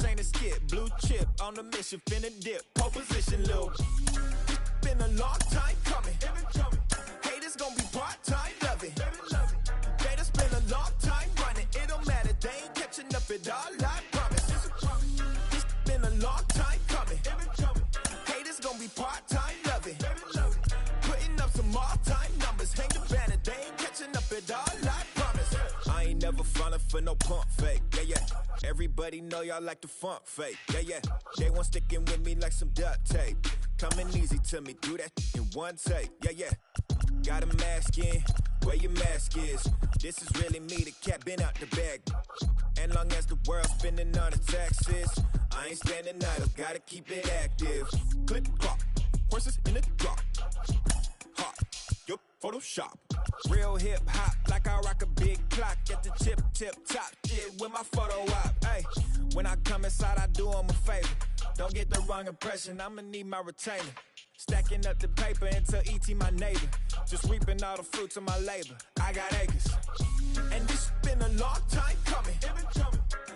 ain't a skip. Blue chip on the mission, finna dip. Pole position, Lil. It's been a long time coming. Haters gonna be part-time, love it. They done spend a long time running. It don't matter, they ain't catching up at all, I promise. It's been a long time coming. Haters gonna be part-time, love it. Putting up some all-time numbers. Hang the banner, they ain't catching up at all, I promise. I ain't never falling for no pump fake, yeah. Everybody know y'all like the funk fake, yeah. They want sticking with me like some duct tape. Coming easy to me, do that in one take, yeah. Got a mask in, where your mask is. This is really me, the cat been out the bag. And long as the world's spending on the taxes, I ain't standing idle, gotta keep it active. Click clock, horses in the drop. Hot, yup, Photoshop. Real hip hop, like I rock a big clock at the tip top. Shit with my photo op. Hey, when I come inside, I do 'em a favor. Don't get the wrong impression, I'ma need my retainer. Stacking up the paper until E.T. my neighbor. Just reaping all the fruits of my labor. I got acres. And this been a long time coming.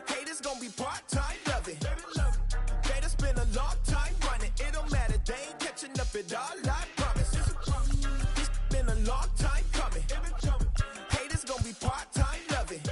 Haters gonna be part-time, love it. They done spend a long time running. It don't matter, they ain't catching up at all, I promise. It's been a long time coming. Haters gonna be part-time, love it.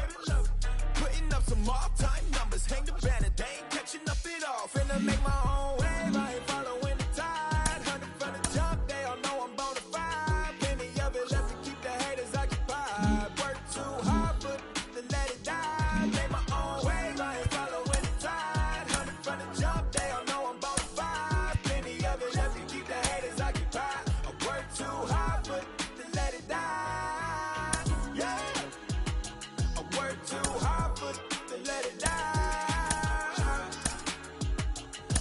Putting up some all-time numbers. Hang the banner, they ain't catching up at all. Finna make my own wave, I ain't following the tide. 100 from the jump, they all know I'm bona fide. Plenty of it left to keep the haters occupied. Work too hard, but to let it die. Make my own wave, I ain't following the tide. 100 from the jump, they all know I'm bona fide. Plenty of it left to keep the haters occupied. I work too hard, but to let it die. Yeah, I work too hard, but to let it die.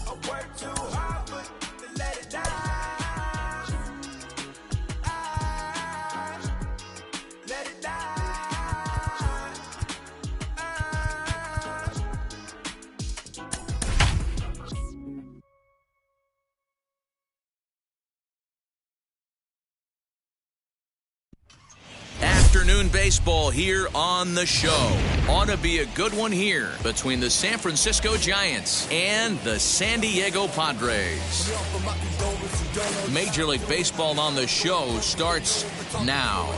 I work too hard, but to let it die. Let it die. Afternoon baseball here on the show. Ought to be a good one here between the San Francisco Giants and the San Diego Padres. Major League Baseball on the show starts now.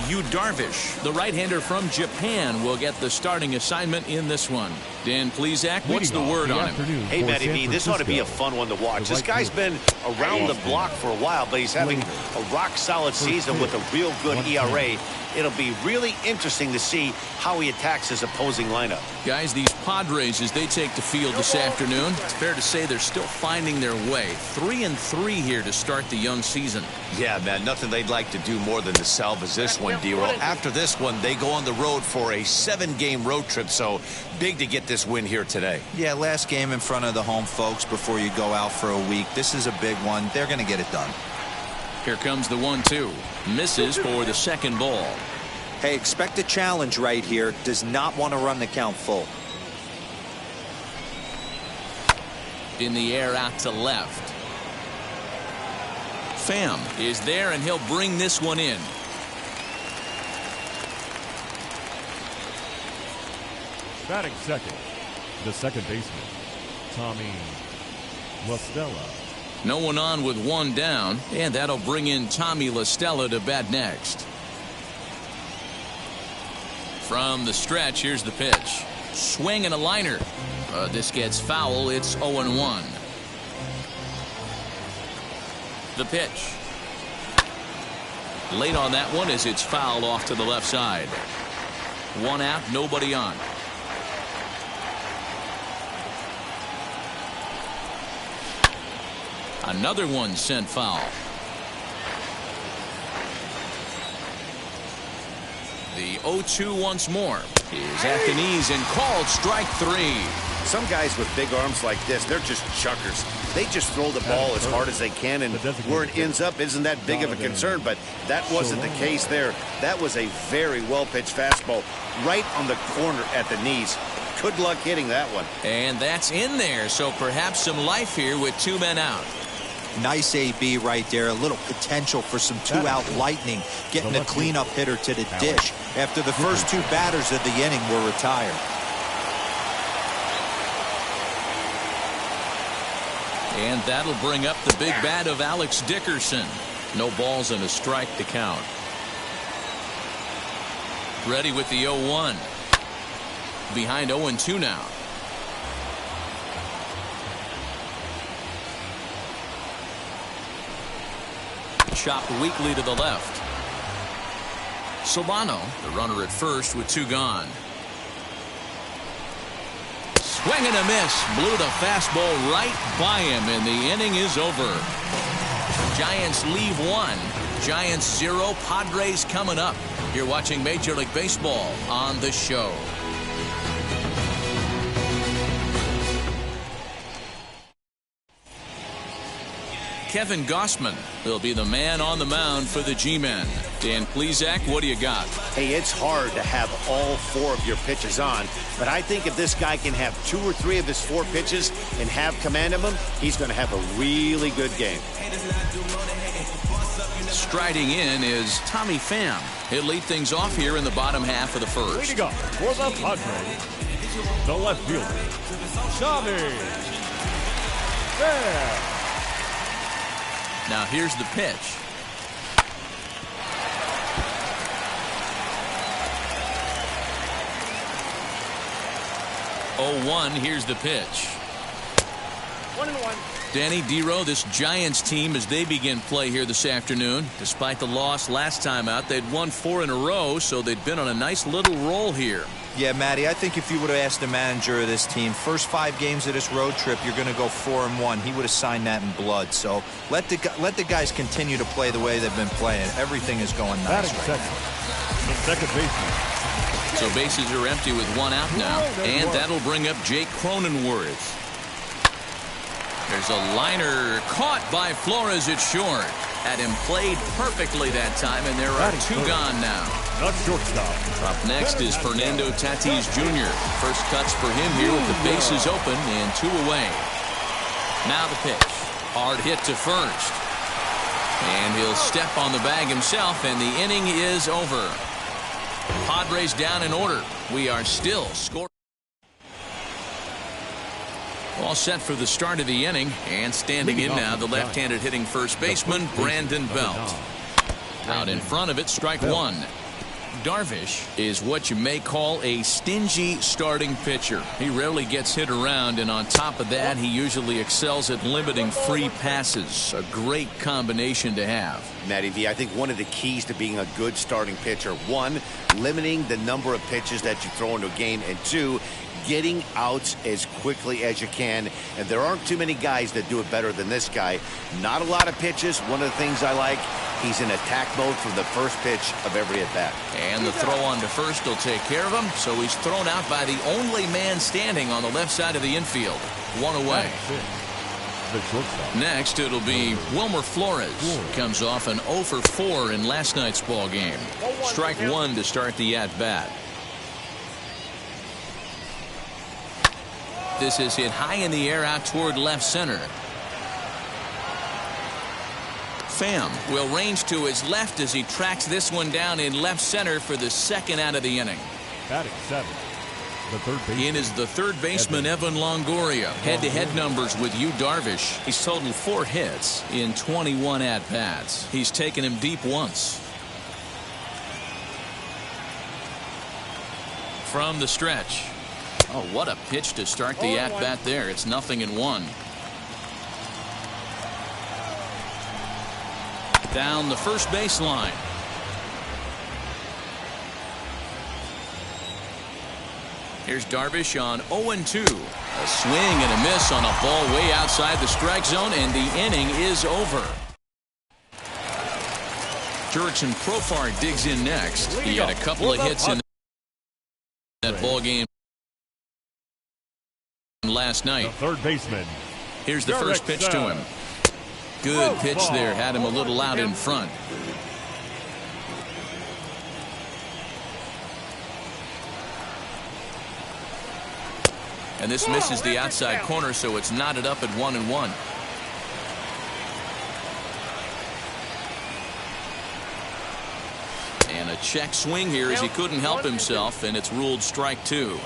Yu Darvish, the right-hander from Japan, will get the starting assignment in this one. Dan Plesac, what's the word on him? Hey, Matty B, this ought to be a fun one to watch. This guy's been around the block for a while, but he's having a rock-solid season with a real good ERA. It'll be really interesting to see how he attacks his opposing lineup. Guys, these Padres, as they take the field this afternoon, it's fair to say they're still finding their way. 3-3 here to start the young season. Yeah, man, nothing they'd like to do more than to salvage this one, D-Roll. After this one, they go on the road for a 7-game road trip, so big to get this win here today. Yeah, last game in front of the home folks before you go out for a week. This is a big one. They're going to get it done. Here comes the 1-2. Misses for the second ball. Hey, expect a challenge right here. Does not want to run the count full. In the air out to left. Pham is there, and he'll bring this one in. Batting second, the second baseman, Tommy La Stella. No one on with one down, and that'll bring in Tommy La Stella to bat next. From the stretch, here's the pitch. Swing and a liner. This gets foul. It's 0-1. The pitch. Late on that one as it's fouled off to the left side. One out, nobody on. Another one sent foul. The 0-2 once more is at the knees and called strike three. Some guys with big arms like this, they're just chuckers. They just throw the ball as hard as they can, and where it ends up isn't that big of a concern, but that wasn't the case there. That was a very well-pitched fastball right on the corner at the knees. Good luck hitting that one. And that's in there, so perhaps some life here with two men out. Nice AB right there. A little potential for some two-out lightning, getting a cleanup hitter to the dish after the first two batters of the inning were retired. And that'll bring up the big bat of Alex Dickerson. No balls and a strike to count. Ready with the 0-1. Behind 0-2 now. Chopped weakly to the left. Solano, the runner at first with 2 gone. Swing and a miss. Blew the fastball right by him, and the inning is over. Giants leave 1. Giants 0. Padres coming up. You're watching Major League Baseball on the show. Kevin Gossman will be the man on the mound for the G-men. Dan Plesac, what do you got? Hey, it's hard to have all 4 of your pitches on, but I think if this guy can have 2 or 3 of his 4 pitches and have command of them, he's going to have a really good game. Striding in is Tommy Pham. He'll lead things off here in the bottom half of the first. Leading up for the Padres, the left fielder, Tommy Pham. Now here's the pitch. Oh, 1. Here's the pitch. 1-1. Danny Dero, this Giants team, as they begin play here this afternoon, despite the loss last time out, they'd won 4 in a row, so they'd been on a nice little roll here. Yeah, Matty, I think if you would have asked the manager of this team, first 5 games of this road trip, you're going to go 4-1. He would have signed that in blood. So let the guys continue to play the way they've been playing. Everything is going nice right now. The second baseman. So bases are empty with 1 out now, and that'll bring up Jake Cronenworth. There's a liner caught by Flores at short. Had him played perfectly that time, and there are 2 gone now. Not shortstop. Up next is Fernando Tatis Jr. First cuts for him here with the bases open and 2 away. Now the pitch. Hard hit to first. And he'll step on the bag himself, and the inning is over. Padres down in order. We are still scoring. All set for the start of the inning, and standing in now, the left-handed hitting first baseman, Brandon Belt. Out in front of it, strike 1. Darvish is what you may call a stingy starting pitcher. He rarely gets hit around, and on top of that, he usually excels at limiting free passes. A great combination to have. Matty V, I think one of the keys to being a good starting pitcher, 1, limiting the number of pitches that you throw into a game, and 2, getting outs as quickly as you can. And there aren't too many guys that do it better than this guy. Not a lot of pitches. One of the things I like, he's in attack mode from the first pitch of every at-bat. And the throw on to first will take care of him, so he's thrown out by the only man standing on the left side of the infield. 1 away. Next, it'll be Wilmer Flores. Comes off an 0 for 4 in last night's ball game. Strike 1 to start the at-bat. This is hit high in the air out toward left center. Pham will range to his left as he tracks this one down in left center for the 2nd out of the inning. Batting 7. The third baseman. In is the third baseman, Evan Longoria. Head-to-head numbers with Yu Darvish. He's totaled 4 hits in 21 at-bats. He's taken him deep once. From the stretch. Oh, what a pitch to start the at-bat there. It's 0-1. Down the first baseline. Here's Darvish on 0-2. A swing and a miss on a ball way outside the strike zone, and the inning is over. Jurickson Profar digs in next. He had a couple of hits in that ball game last night. The third baseman. Here's the first pitch to him. Good pitch there. Had him a little out in front. And this misses the outside corner, so it's knotted up at 1-1. And a check swing here as he couldn't help himself, and it's ruled strike 2.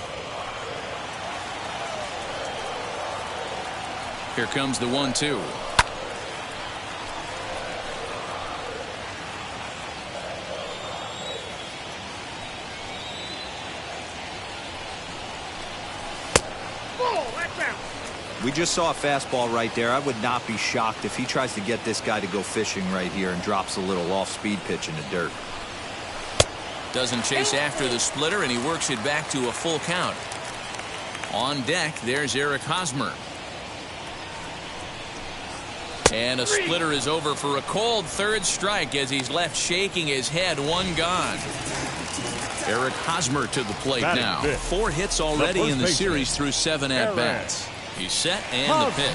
Here comes the 1-2. We just saw a fastball right there. I would not be shocked if he tries to get this guy to go fishing right here and drops a little off-speed pitch in the dirt. Doesn't chase after the splitter, and he works it back to a full count. On deck, there's Eric Hosmer. And a splitter is over for a cold third strike as he's left shaking his head. 1 gone. Eric Hosmer to the plate now. 4 hits already in the series through 7 at-bats. He's set and the pitch.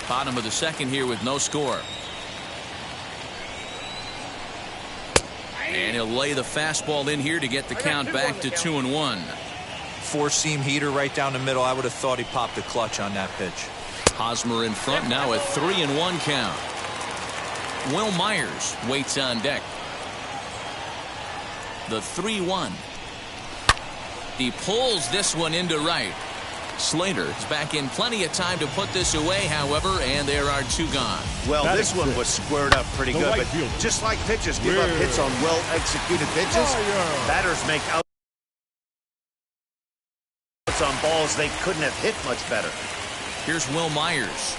Bottom of the second here with no score. And he'll lay the fastball in here to get the count back to 2-1. 4-seam heater right down the middle. I would have thought he popped the clutch on that pitch. Hosmer in front now at 3-1 count. Will Myers waits on deck. The 3-1. He pulls this one into right. Slater is back in plenty of time to put this away, however, and there are 2 gone. Well, this one was squared up pretty good, but just like pitchers give up hits on well-executed pitches, batters make outs on balls they couldn't have hit much better. Here's Will Myers.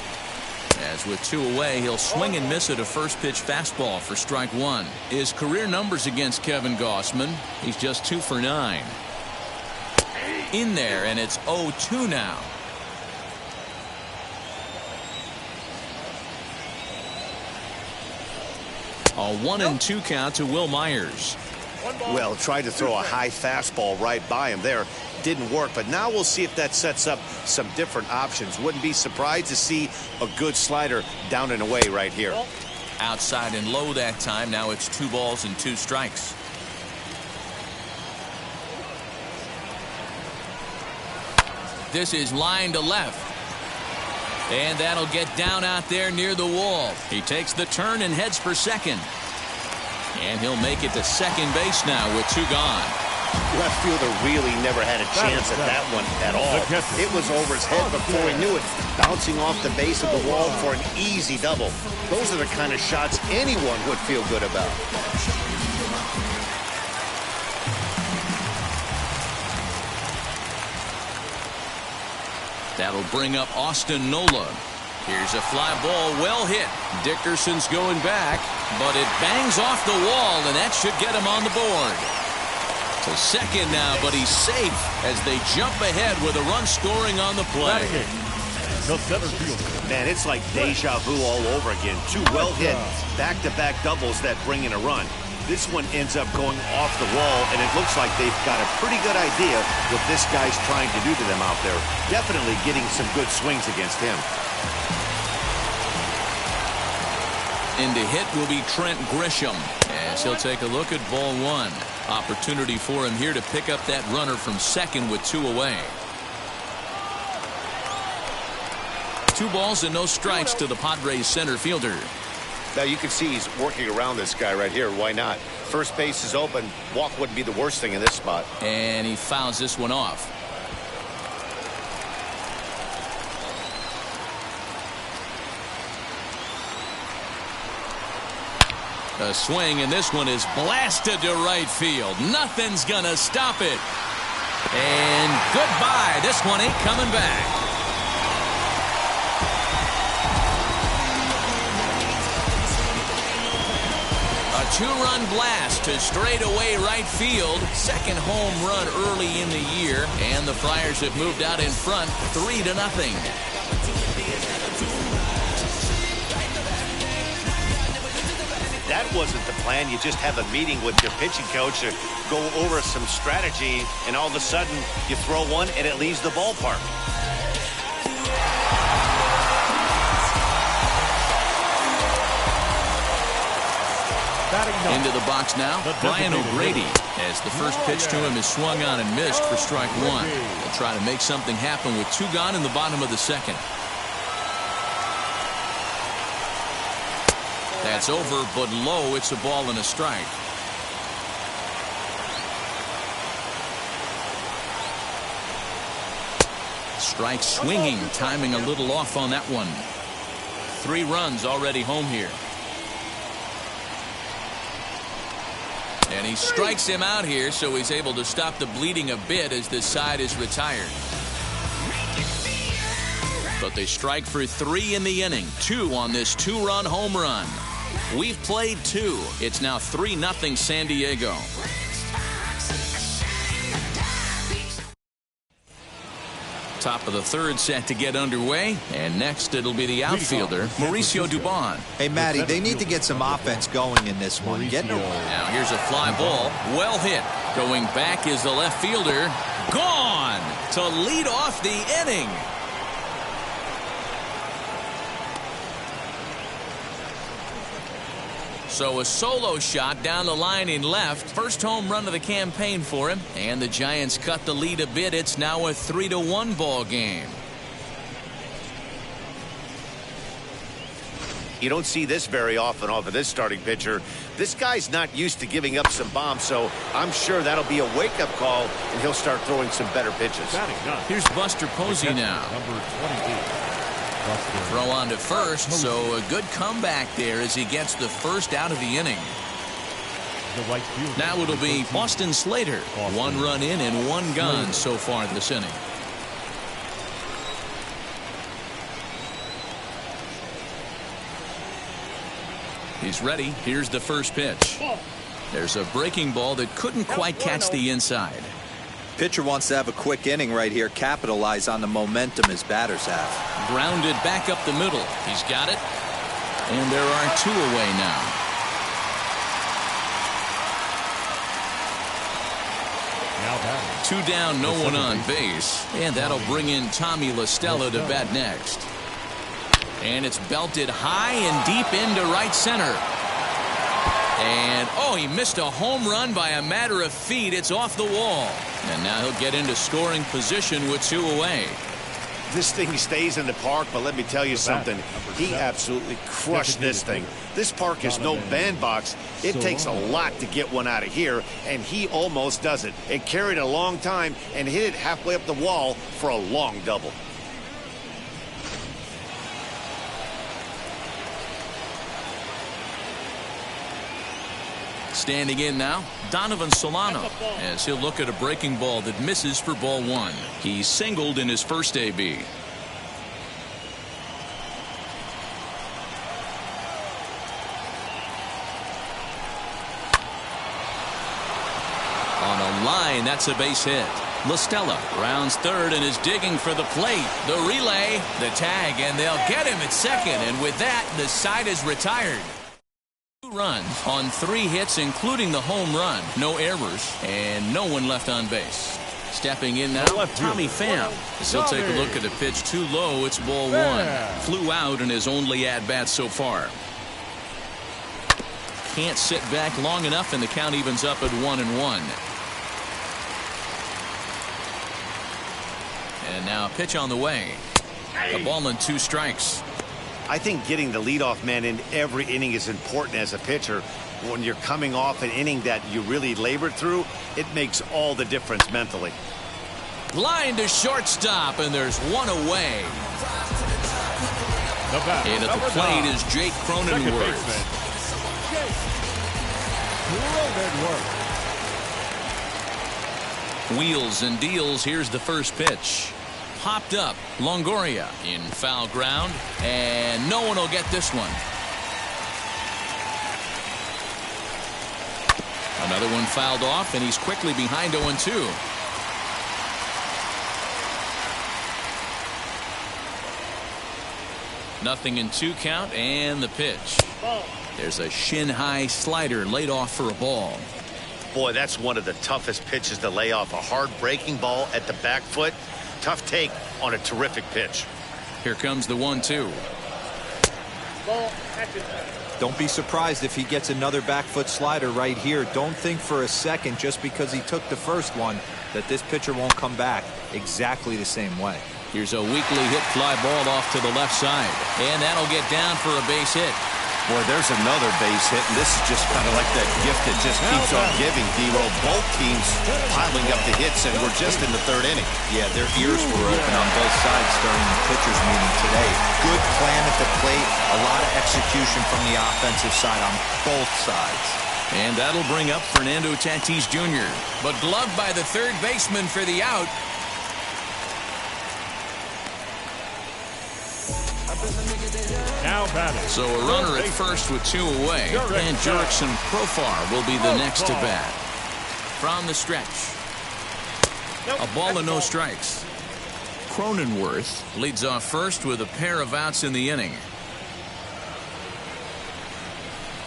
As with 2 away, he'll swing and miss at a first pitch fastball for strike 1. His career numbers against Kevin Gausman, he's just 2 for 9. In there, and it's 0-2 now. A 1-2 count to Will Myers. Well, tried to throw a high fastball right by him there. Didn't work, but now we'll see if that sets up some different options. Wouldn't be surprised to see a good slider down and away right here. Outside and low that time. Now it's 2 balls and 2 strikes. This is line to left. And that'll get down out there near the wall. He takes the turn and heads for second. And he'll make it to second base now with 2 gone. Left fielder really never had a chance at that one at all. It was over his head before he knew it, bouncing off the base of the wall for an easy double. Those are the kind of shots anyone would feel good about. That'll bring up Austin Nola. Here's a fly ball, well hit. Dickerson's going back, but it bangs off the wall, and that should get him on the board. To second now, but he's safe as they jump ahead with a run scoring on the play. Man, it's like deja vu all over again. 2 well-hit back-to-back doubles that bring in a run. This one ends up going off the wall, and it looks like they've got a pretty good idea what this guy's trying to do to them out there. Definitely getting some good swings against him. In to hit will be Trent Grisham, as he'll take a look at ball 1. Opportunity for him here to pick up that runner from second with 2 away. 2 balls and no strikes to the Padres center fielder. Now you can see he's working around this guy right here. Why not? First base is open. Walk wouldn't be the worst thing in this spot. And he fouls this one off. A swing, and this one is blasted to right field. Nothing's gonna stop it. And goodbye. This one ain't coming back. A 2-run blast to straightaway right field. Second home run early in the year, and the Friars have moved out in front 3-0. That wasn't the plan. You just have a meeting with your pitching coach to go over some strategy, and all of a sudden you throw one and it leaves the ballpark. Batting Into the box now, Brian O'Grady, as the first pitch to him is swung on and missed for strike one. They'll try to make something happen with 2 gone in the bottom of the second. That's over, but low. It's a ball and a strike. Strike swinging, timing a little off on that one. 3 runs already home here. And he strikes him out here, so he's able to stop the bleeding a bit as this side is retired. But they strike for 3 in the inning. 2 on this 2-run home run. We've played 2. It's now 3-0 San Diego. Top of the 3rd set to get underway, and next it'll be the outfielder Mauricio Dubon. Hey Matty, they need to get some offense going in this one. Now here's a fly ball, well hit. Going back is the left fielder, gone to lead off the inning. So a solo shot down the line in left. First home run of the campaign for him. And the Giants cut the lead a bit. It's now a 3-1 ball game. You don't see this very often off of this starting pitcher. This guy's not used to giving up some bombs, so I'm sure that'll be a wake-up call, and he'll start throwing some better pitches. Here's Buster Posey now. Number 22. Throw on to first, so a good comeback there as he gets the first out of the inning. Now it'll be Austin Slater. 1 run in and 1 gone so far this inning. He's ready. Here's the first pitch. There's a breaking ball that couldn't quite catch the inside. Pitcher wants to have a quick inning right here, capitalize on the momentum his batters have. Grounded back up the middle. He's got it. And there are 2 away now. Now 2 down, no one on base. And that'll bring in Tommy La Stella to bat next. And it's belted high and deep into right center. And, oh, he missed a home run by a matter of feet. It's off the wall. And now he'll get into scoring position with 2 away. This thing stays in the park, but let me tell you something. He absolutely crushed this thing. This park is no bandbox. It takes a lot to get one out of here, and he almost does it. It carried a long time and hit it halfway up the wall for a long double. Standing in now, Donovan Solano, as he'll look at a breaking ball that misses for ball 1. He singled in his first AB. On a line, that's a base hit. La Stella rounds third and is digging for the plate. The relay, the tag, and they'll get him at second. And with that, the side is retired. 2 runs on 3 hits, including the home run. No errors and no one left on base. Stepping in now, Tommy Pham. As he'll take a look at a pitch too low. It's ball 1. Flew out in his only at-bat so far. Can't sit back long enough, and the count evens up at 1-1. And now a pitch on the way. A ball and 2 strikes. I think getting the leadoff man in every inning is important as a pitcher. When you're coming off an inning that you really labored through, it makes all the difference mentally. Line to shortstop, and there's 1 away. And at the plate is Jake Cronenworth. Wheels and deals. Here's the first pitch. Popped up. Longoria in foul ground, and no one will get this one. Another one fouled off, and he's quickly behind 0-2. Nothing in 2 count, and the pitch. There's a shin-high slider laid off for a ball. Boy, that's one of the toughest pitches to lay off. A hard breaking ball at the back foot. Tough take on a terrific pitch. Here comes the 1-2. Don't be surprised if he gets another back foot slider right here. Don't think for a second, just because he took the first one, that this pitcher won't come back exactly the same way. Here's a weakly hit fly ball off to the left side, and that'll get down for a base hit. Boy, there's another base hit, and this is just kind of like that gift that just keeps on giving, D-Roll. Both teams piling up the hits, and we're just in the third inning. Yeah, their ears were open on both sides during the pitchers' meeting today. Good plan at the plate, a lot of execution from the offensive side on both sides. And that'll bring up Fernando Tatis Jr., but gloved by the third baseman for the out. Now batting. So a runner at first with 2 away, and Jurickson Profar will be the next to bat. From the stretch, a ball and no strikes. Cronenworth leads off first with a pair of outs in the inning.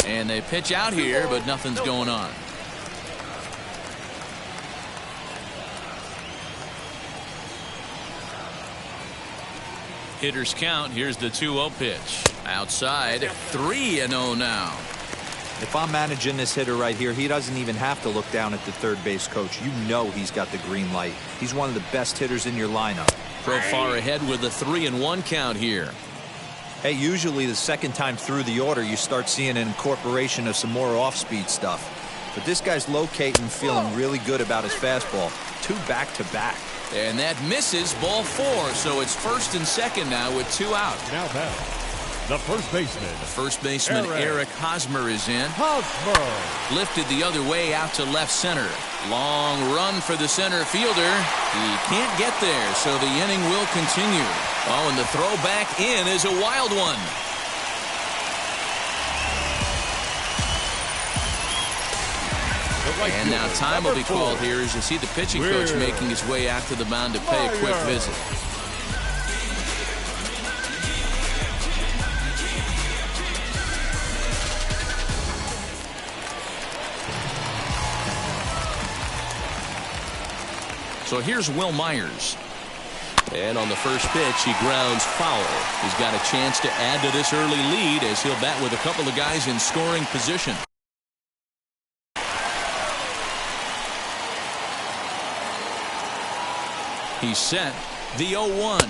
And they pitch out here, but nothing's going on. Hitters count. Here's the 2-0 pitch. Outside, 3-0 now. If I'm managing this hitter right here, he doesn't even have to look down at the third base coach. You know he's got the green light. He's one of the best hitters in your lineup. Profar ahead with a 3-1 count here. Hey, usually the second time through the order, you start seeing an incorporation of some more off-speed stuff. But this guy's locating, feeling really good about his fastball. 2 back-to-back. And that misses, ball 4. So it's first and second now with 2 out. Now batting, the first baseman. The first baseman, Eric Hosmer, is in. Hosmer. Lifted the other way out to left center. Long run for the center fielder. He can't get there, so the inning will continue. Oh, and the throw back in is a wild one. And now time will be called here as you see the pitching coach making his way out to the mound to pay a quick visit. So here's Will Myers. And on the first pitch, he grounds foul. He's got a chance to add to this early lead as he'll bat with a couple of guys in scoring position. He's set. The 0-1.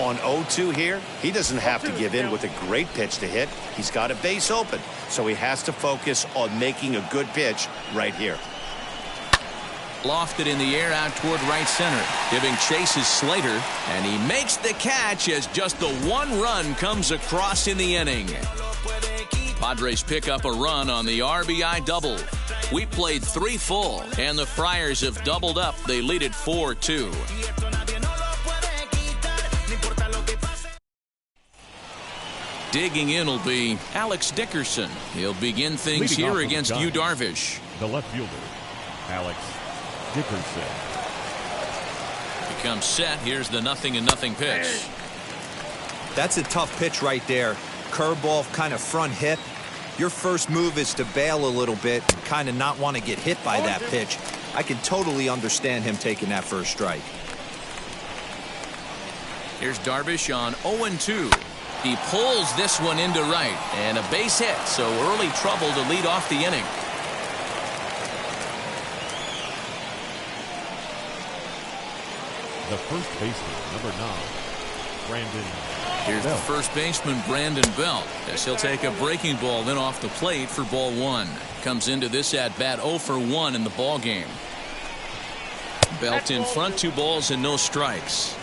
On 0-2 here, he doesn't have to give in with a great pitch to hit. He's got a base open, so he has to focus on making a good pitch right here. Lofted in the air out toward right center. Giving chase is Slater, and he makes the catch as just the 1 run comes across in the inning. Padres pick up a run on the RBI double. We played 3 full, and the Friars have doubled up. They lead it 4-2. Digging in will be Alex Dickerson. He'll begin things Leading here against Yu Darvish. The left fielder, Alex Dickerson. Becomes set. Here's the 0-0 pitch. That's a tough pitch right there. Curveball, kind of front hip. Your first move is to bail a little bit and kind of not want to get hit by that pitch. I can totally understand him taking that first strike. Here's Darvish on 0-2. He pulls this one into right, and a base hit, so early trouble to lead off the inning. The first baseman, number 9, Brandon. Here's the first baseman, Brandon Belt, as he'll take a breaking ball then off the plate for ball 1. Comes into this at-bat 0 for 1 in the ball game. Belt in front, 2 balls and no strikes.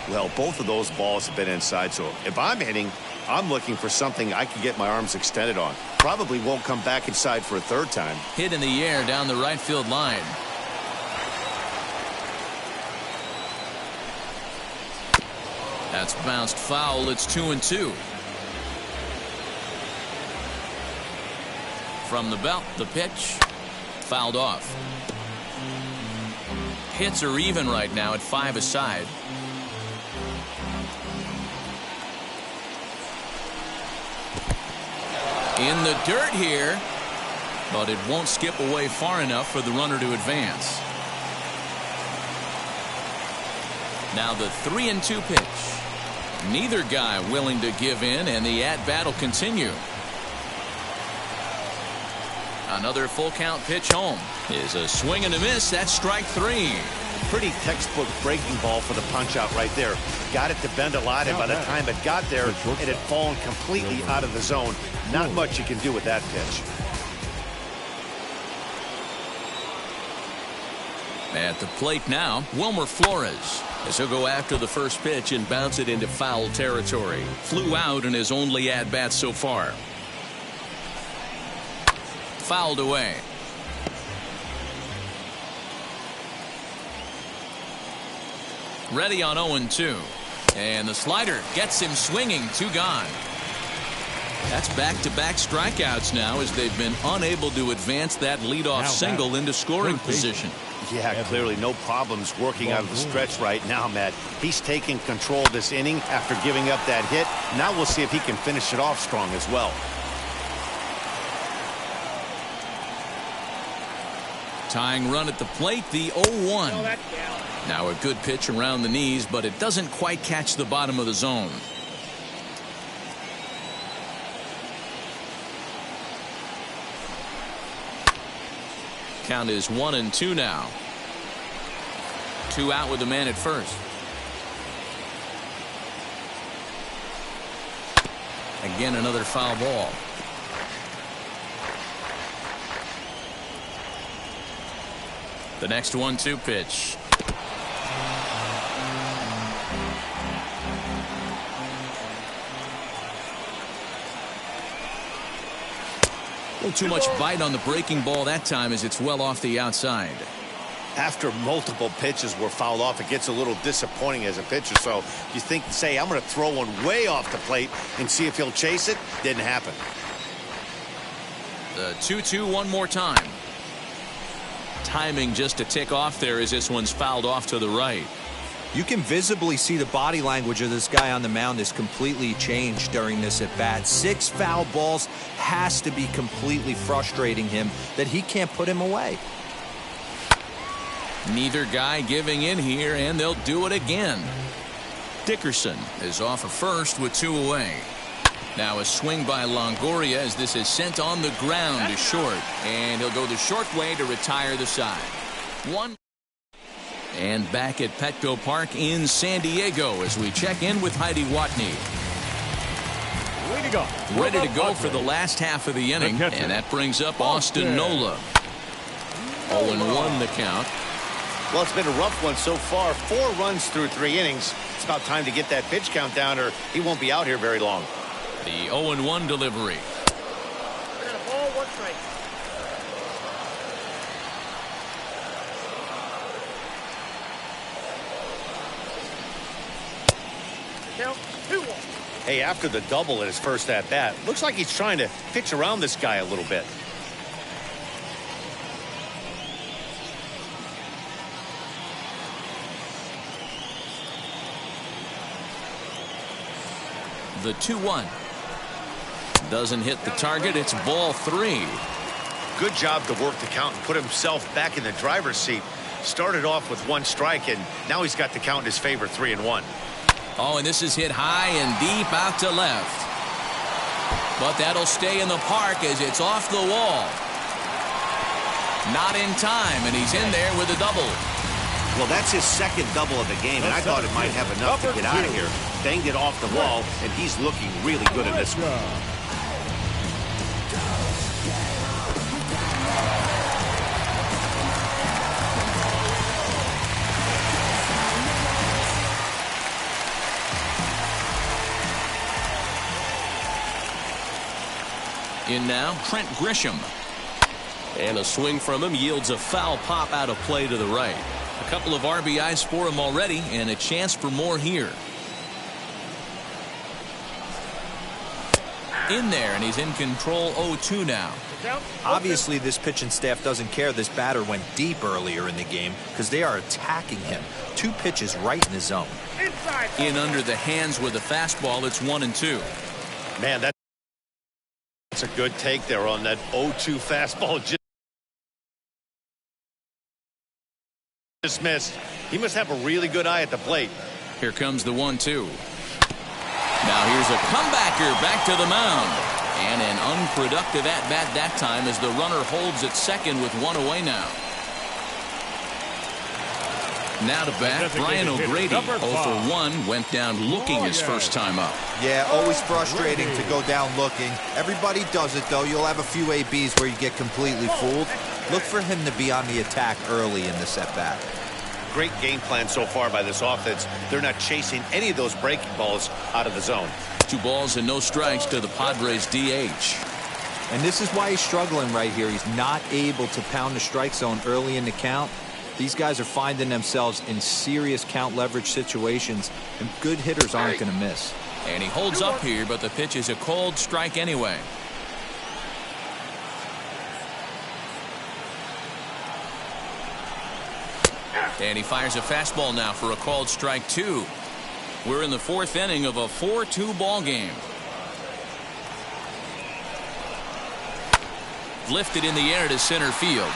Well, both of those balls have been inside, so if I'm hitting, I'm looking for something I can get my arms extended on. Probably won't come back inside for a third time. Hit in the air down the right field line. That's bounced foul. It's 2-2. From the belt, the pitch. Fouled off. Hits are even right now at 5 aside. In the dirt here, but it won't skip away far enough for the runner to advance. Now the 3-2 pitch. Neither guy willing to give in, and the at-bat will continue. Another full count pitch home is a swing and a miss. That's strike 3. Pretty textbook breaking ball for the punch out right there. Got it to bend a lot, and by the time it got there, it had fallen completely out of the zone. Not much you can do with that pitch. At the plate now, Wilmer Flores, as he'll go after the first pitch and bounce it into foul territory. Flew out in his only at-bat so far. Fouled away. Ready on 0-2. And the slider gets him swinging. 2 gone. That's back-to-back strikeouts now, as they've been unable to advance that leadoff single into scoring position. Yeah, clearly no problems working out of the stretch right now, Matt. He's taking control of this inning after giving up that hit. Now we'll see if he can finish it off strong as well. Tying run at the plate, the 0-1. Now a good pitch around the knees, but it doesn't quite catch the bottom of the zone. Count is 1-2 now. 2 out with the man at first. Again, another foul ball. The next 1-2 pitch. A little too much bite on the breaking ball that time, as it's well off the outside. After multiple pitches were fouled off, it gets a little disappointing as a pitcher. So you think, say, I'm going to throw one way off the plate and see if he'll chase it. Didn't happen. The 2-2 one more time. Timing just a tick off there as this one's fouled off to the right. You can visibly see the body language of this guy on the mound is completely changed during this at bat. 6 foul balls has to be completely frustrating him that he can't put him away. Neither guy giving in here, and they'll do it again. Dickerson is off of first with 2 away. Now a swing by Longoria as this is sent on the ground to short, and he'll go the short way to retire the side. 1. And back at Petco Park in San Diego as we check in with Heidi Watney. Ready to go for the last half of the inning, and that brings up Austin Nola. 0-1 the count. Well, it's been a rough one so far. 4 runs through 3 innings. It's about time to get that pitch count down, or he won't be out here very long. The 0-1 delivery. Hey, after the double in his first at-bat, looks like he's trying to pitch around this guy a little bit. The 2-1. Doesn't hit the target. It's ball 3. Good job to work the count and put himself back in the driver's seat. Started off with 1 strike, and now he's got the count in his favor, 3-1. Oh, and this is hit high and deep out to left. But that'll stay in the park as it's off the wall. Not in time, and he's in there with a double. Well, that's his second double of the game, and I thought it might have enough to get out of here. Banged it off the wall, and he's looking really good in this one. In now, Trent Grisham. And a swing from him yields a foul pop out of play to the right. A couple of RBIs for him already, and a chance for more here. In there, and he's in control. 0-2 now. Obviously, this pitching staff doesn't care this batter went deep earlier in the game because they are attacking him. 2 pitches right in the zone. In under the hands with a fastball. It's 1-2. Man, that's a good take there on that 0-2 fastball. Just missed. He must have a really good eye at the plate. Here comes the 1-2. Now here's a comebacker back to the mound. And an unproductive at-bat that time as the runner holds at second with one away now. Now to bat, Brian O'Grady, 0 for 1, went down looking his first time up. Yeah, always frustrating to go down looking. Everybody does it, though. You'll have a few ABs where you get completely fooled. Look for him to be on the attack early in the at-bat. Great game plan so far by this offense. They're not chasing any of those breaking balls out of the zone. 2 balls and no strikes to the Padres DH. And this is why he's struggling right here. He's not able to pound the strike zone early in the count. These guys are finding themselves in serious count leverage situations, and good hitters aren't going to miss. And he holds up here, but the pitch is a called strike anyway. And he fires a fastball now for a called strike 2. We're in the 4th inning of a 4-2 ball game. Lifted in the air to center field.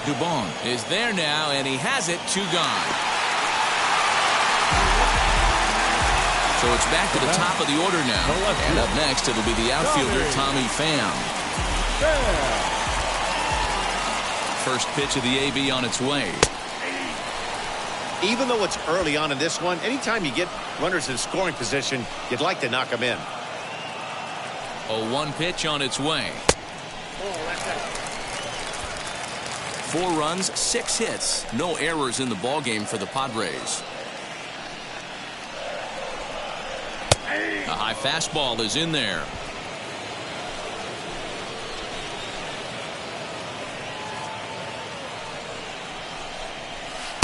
Dubon is there now, and he has it. 2 gone. So it's back to the top of the order now. And up next, it'll be the outfielder, Tommy Pham. First pitch of the AB on its way. Even though it's early on in this one, anytime you get runners in scoring position, you'd like to knock them in. 0-1 pitch on its way. 4 runs, 6 hits. No errors in the ballgame for the Padres. A high fastball is in there.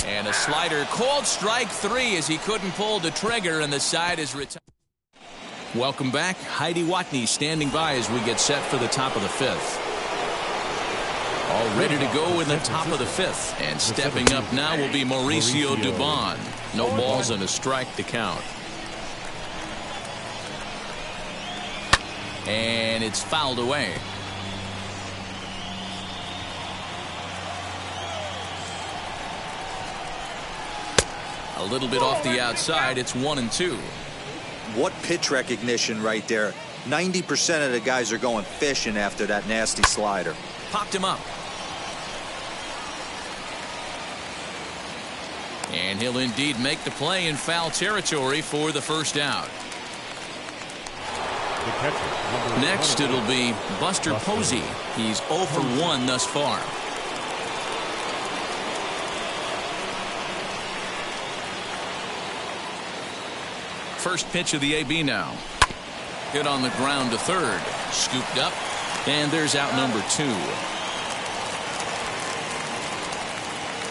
And a slider, called strike 3 as he couldn't pull the trigger, and the side is retired. Welcome back. Heidi Watney standing by as we get set for the top of the 5th. All ready to go in the top of the 5th. And stepping up now will be Mauricio Dubon. No balls and a strike to count. And it's fouled away. A little bit off the outside. It's 1-2. What pitch recognition right there. 90% of the guys are going fishing after that nasty slider. Popped him up. And he'll indeed make the play in foul territory for the first out. Next, it'll be Buster Posey. He's 0 for 1 thus far. First pitch of the AB now. Hit on the ground to third. Scooped up. And there's out number 2.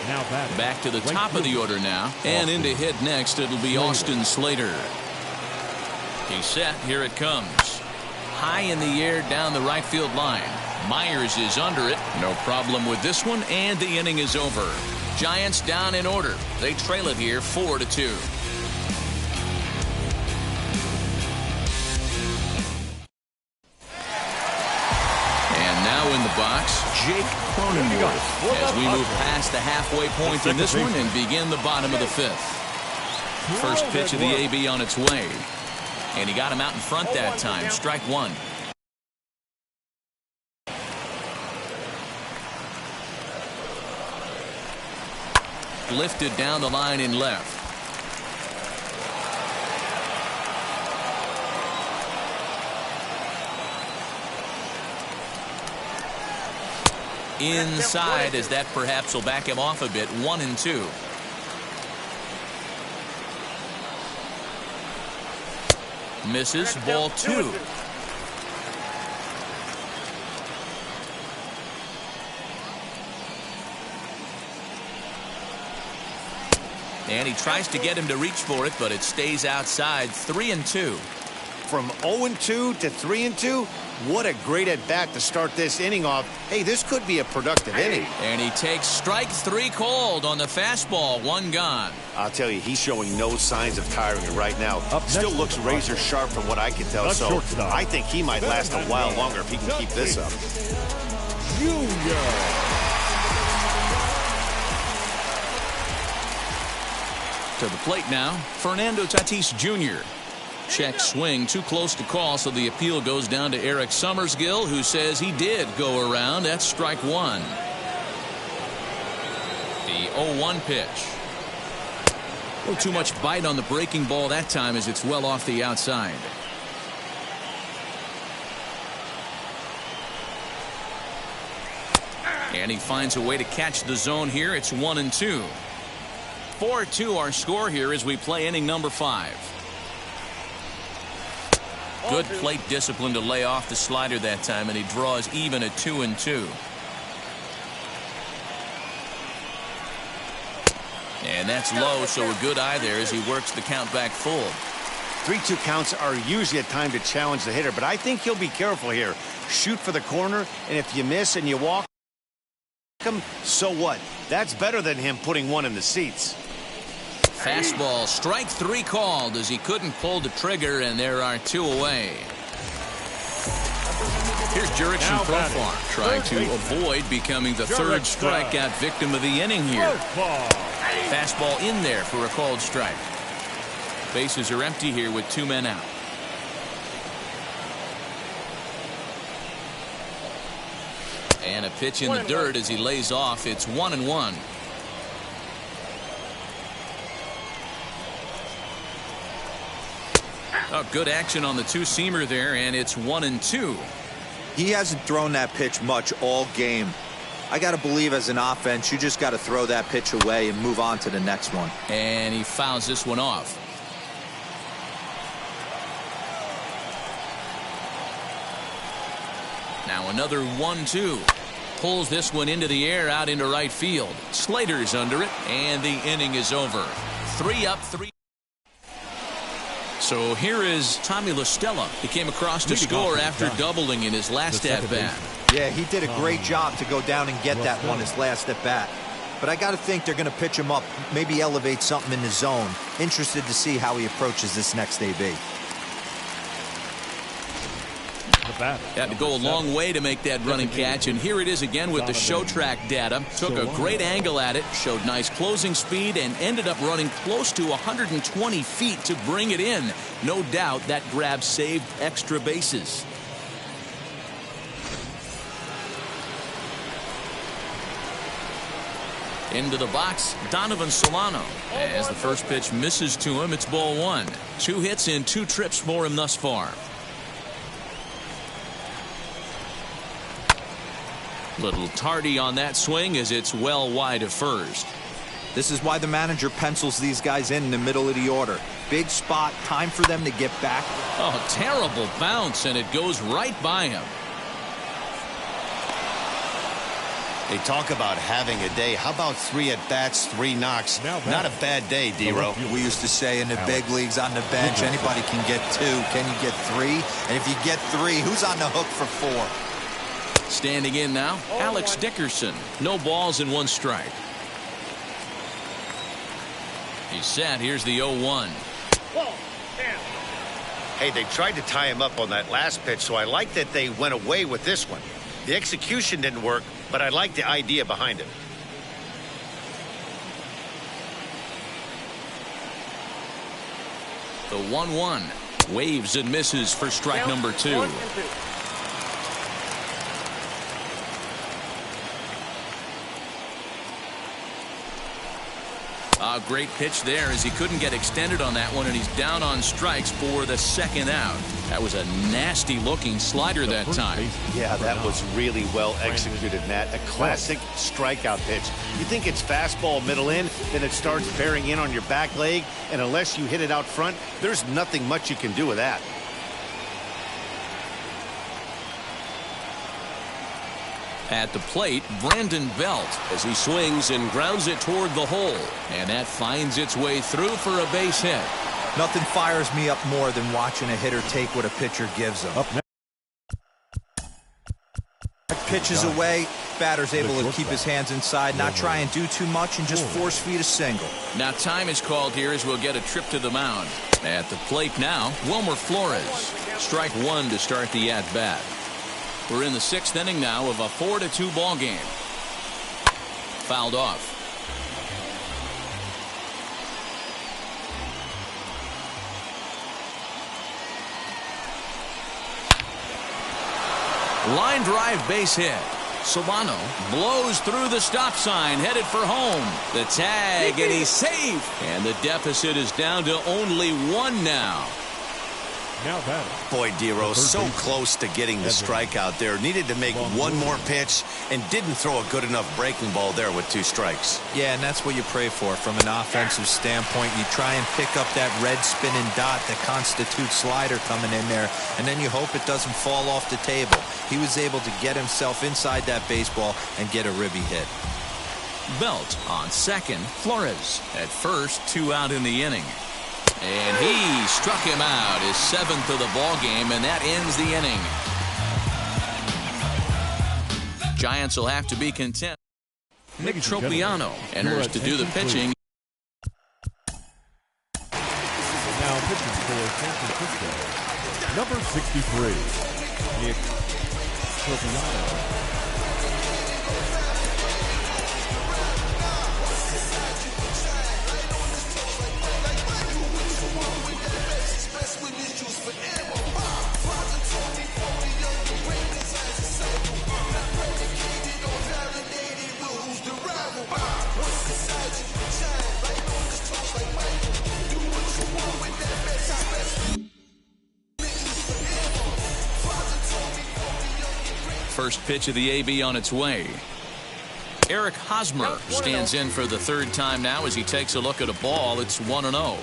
Now back to the top of the order now. And in to hit next, it'll be Austin Slater. He's set. Here it comes. High in the air down the right field line. Myers is under it. No problem with this one. And the inning is over. Giants down in order. They trail it here 4-2. In the box, Jake Cronenworth, as we move past the halfway point in this one and begin the bottom of the 5th. First pitch of the AB on its way. And he got him out in front that time. Strike 1. Lifted down the line in left. Inside, as that perhaps will back him off a bit. 1-2. Misses. Ball 2. And he tries to get him to reach for it, but it stays outside. 3-2. From 0-2 to 3-2, what a great at-bat to start this inning off. Hey, this could be a productive inning. And he takes strike 3 called on the fastball. 1 gone. I'll tell you, he's showing no signs of tiring right now. Still looks razor sharp from what I can tell, so I think he might last a while longer if he can keep this up. To the plate now, Fernando Tatis Jr. Check swing, too close to call, so the appeal goes down to Eric Summersgill, who says he did go around. That's strike one. The 0-1 pitch. A little too much bite on the breaking ball that time as it's well off the outside. And he finds a way to catch the zone here. It's 1-2. 4-2 our score here as we play inning number 5. Good plate discipline to lay off the slider that time, and he draws even at 2-2. And that's low, so a good eye there as he works the count back full. 3-2 counts are usually a time to challenge the hitter, but I think he'll be careful here. Shoot for the corner, and if you miss and you walk him, so what? That's better than him putting one in the seats. Fastball, strike 3 called as he couldn't pull the trigger, and there are 2 away. Here's Jurickson Profar trying to avoid becoming the third strikeout victim of the inning here. Fastball in there for a called strike. Bases are empty here with 2 men out. And a pitch in the dirt as he lays off. It's 1-1. Oh, good action on the two-seamer there, and it's 1-2. He hasn't thrown that pitch much all game. I got to believe as an offense, you just got to throw that pitch away and move on to the next one. And he fouls this one off. Now another 1-2. Pulls this one into the air out into right field. Slater's under it, and the inning is over. 3 up, 3. So here is Tommy La Stella. He came across to score after doubling in his last at-bat. Yeah, he did a great job to go down and get that one his last at-bat. But I got to think they're going to pitch him up, maybe elevate something in the zone. Interested to see how he approaches this next AB. Had to go a long way to make that running catch, and here it is again with the show track data. Took a great angle at it, showed nice closing speed, and ended up running close to 120 feet to bring it in. No doubt that grab saved extra bases. Into the box, Donovan Solano. As the first pitch misses to him, it's ball 1. 2 hits and 2 trips for him thus far. Little tardy on that swing as it's well wide of first. This is why the manager pencils these guys in the middle of the order. Big spot, time for them to get back. Oh, terrible bounce, and it goes right by him. They talk about having a day. How about 3 at-bats, 3 knocks? Not a bad day, D-Row. We used to say in the big leagues on the bench, anybody can get 2. Can you get 3? And if you get 3, who's on the hook for 4? Standing in now, Alex Dickerson. No balls and 1 strike. He's set. Here's the 0-1. Hey, they tried to tie him up on that last pitch, so I like that they went away with this one. The execution didn't work, but I like the idea behind it. The 1-1. Waves and misses for strike number 2. A great pitch there as he couldn't get extended on that one, and he's down on strikes for the 2nd out. That was a nasty looking slider that time. Yeah, that was really well executed, Matt. A classic strikeout pitch. You think it's fastball middle in, then it starts bearing in on your back leg, and unless you hit it out front, there's nothing much you can do with that. At the plate, Brandon Belt as he swings and grounds it toward the hole. And that finds its way through for a base hit. Nothing fires me up more than watching a hitter take what a pitcher gives him. Pitches away, batter's able to keep his hands inside, not try and do too much, and just force feed a single. Now time is called here as we'll get a trip to the mound. At the plate now, Wilmer Flores. Strike 1 to start the at-bat. We're in the 6th inning now of a 4-2 ball game. Fouled off. Line drive base hit. Solano blows through the stop sign, headed for home. The tag, and he's safe. And the deficit is down to only 1 now. Now batting. Boy, Dero, so close to getting the strikeout there. Needed to make one more pitch and didn't throw a good enough breaking ball there with 2 strikes. Yeah, and that's what you pray for from an offensive standpoint. You try and pick up that red spinning dot that constitutes slider coming in there, and then you hope it doesn't fall off the table. He was able to get himself inside that baseball and get a ribby hit. Belt on second. Flores at first, 2 out in the inning. And he struck him out, his 7th of the ball game, and that ends the inning. Giants will have to be content. Nick Tropiano enters to do the pitching. Now pitching for San Francisco, number 63, Nick Tropiano. First pitch of the AB on its way. Eric Hosmer stands in for the 3rd time now as he takes a look at a ball. It's 1-0.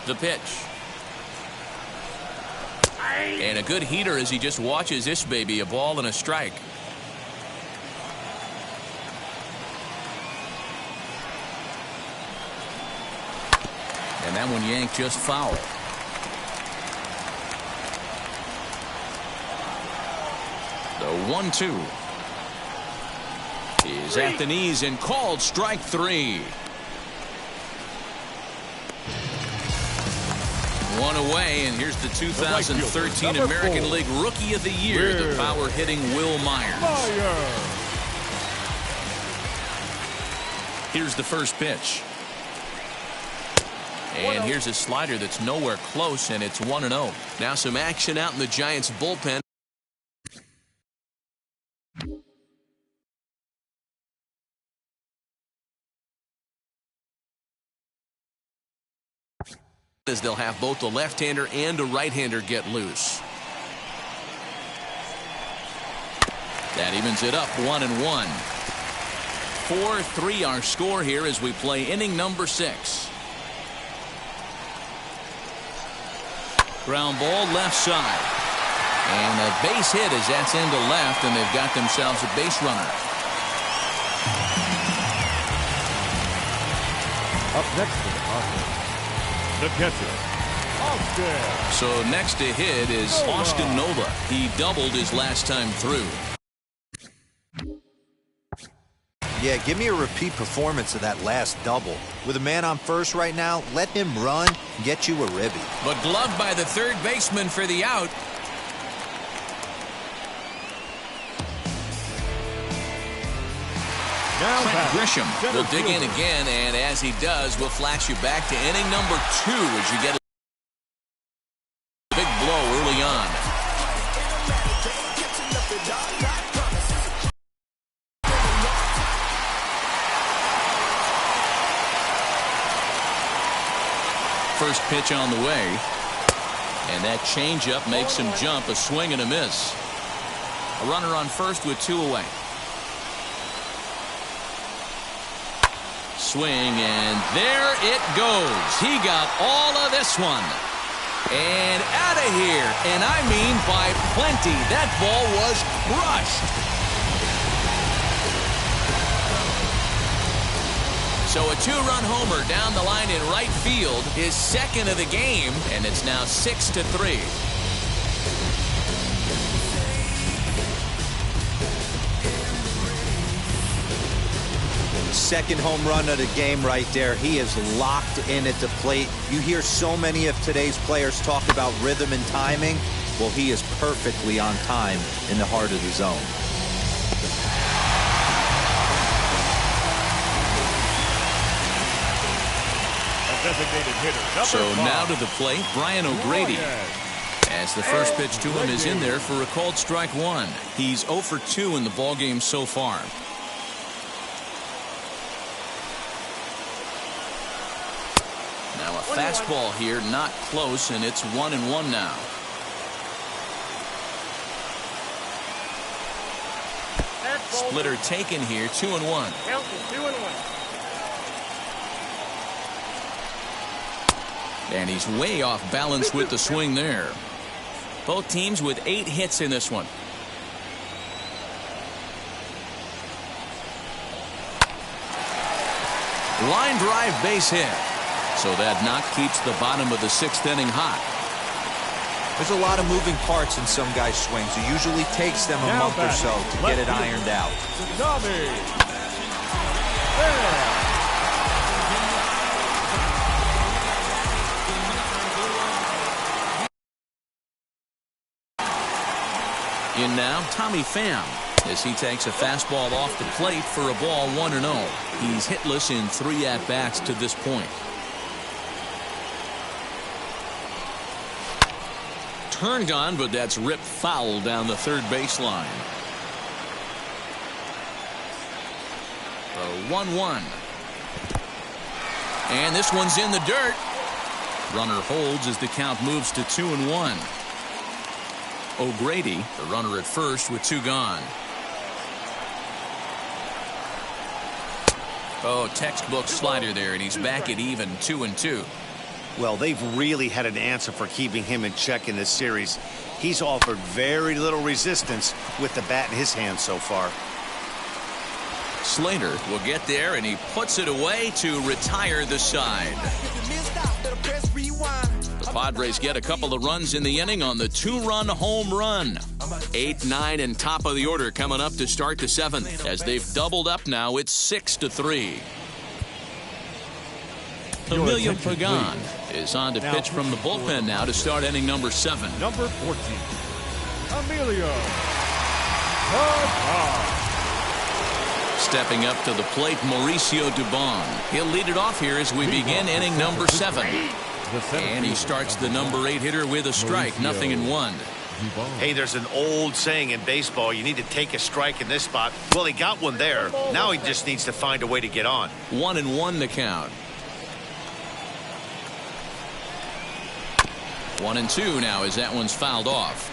The pitch. And a good heater as he just watches this baby, a ball and a strike. And that one yanked just foul. The 1-2 is at the knees and called strike 3. One away, and here's the 2013 American League Rookie of the Year, the power-hitting Will Myers. Here's the first pitch. And here's a slider that's nowhere close, and it's 1-0. Now some action out in the Giants' bullpen. As they'll have both the left-hander and a right-hander get loose. That evens it up 1-1. 4-3 our score here as we play inning number 6. Ground ball left side. And a base hit as that's into left, and they've got themselves a base runner. Up next to the Padres, the catcher, Austin. So next to hit is Austin Nola. He doubled his last time through. Yeah, give me a repeat performance of that last double. With a man on first right now, let him run and get you a ribby. But gloved by the third baseman for the out. Now Trent batting, Grisham center will dig in fielder. again, and as he does, we'll flash you back to inning number 2 as you get a big blow early on. First pitch on the way, and that changeup makes him jump. A swing and a miss. A runner on first with 2 away. Swing, and there it goes. He got all of this one. And out of here. And I mean by plenty. That ball was crushed. So a 2-run homer down the line in right field, his second of the game, and it's now 6-3. Second home run of the game right there. He is locked in at the plate. You hear so many of today's players talk about rhythm and timing. Well, he is perfectly on time in the heart of the zone. Designated hitter, number So 5. now to the plate, Brian O'Grady. As the first pitch to him is in there for a called strike 1. He's 0 for 2 in the ballgame so far. Now a fastball here, not close, and it's 1-1 now. Splitter taken here, 2-1. And he's way off balance with the swing there. Both teams with 8 hits in this one. Line drive base hit. So that knock keeps the bottom of the 6th inning hot. There's a lot of moving parts in some guys' swings. It usually takes them a Now month or so to get it ironed out. In now, Tommy Pham, as he takes a fastball off the plate for a ball 1-0. He's hitless in 3 at-bats to this point. Turned on, but that's ripped foul down the third baseline. The 1-1. And this one's in the dirt. Runner holds as the count moves to 2-1. O'Grady, the runner at first with 2 gone. Oh, textbook slider there, and he's back at even 2-2. Well, they've really had an answer for keeping him in check in this series. He's offered very little resistance with the bat in his hand so far. Slater will get there, and he puts it away to retire the side. The Padres get a couple of runs in the inning on the 2-run home run. 8, 9, and top of the order coming up to start the 7th. As they've doubled up now, it's 6-3. Emilio Pagan is on to pitch from the bullpen now to start inning number 7. Number 14, Emilio Pagan. Stepping up to the plate, Mauricio Dubon. He'll lead it off here as we begin inning number 7. And he starts the number 8 hitter with a strike, 0-1. Hey, there's an old saying in baseball, you need to take a strike in this spot. Well, he got one there. Now he just needs to find a way to get on. 1-1 the count. 1-2 now as that one's fouled off.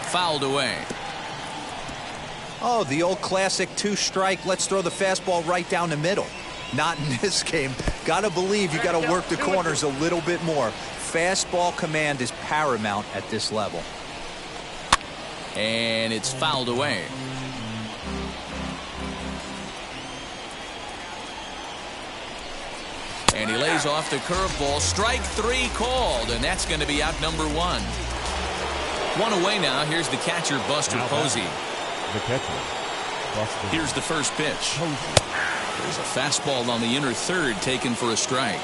Fouled away. Oh, the old classic 2-strike. Let's throw the fastball right down the middle. Not in this game. Gotta believe you gotta work the corners a little bit more. Fastball command is paramount at this level. And it's fouled away. And he lays off the curveball. Strike 3 called, and that's going to be out number 1. 1 away now. Here's the catcher, Buster Posey. The catcher, Buster. Here's the first pitch. There's a fastball on the inner third taken for a strike.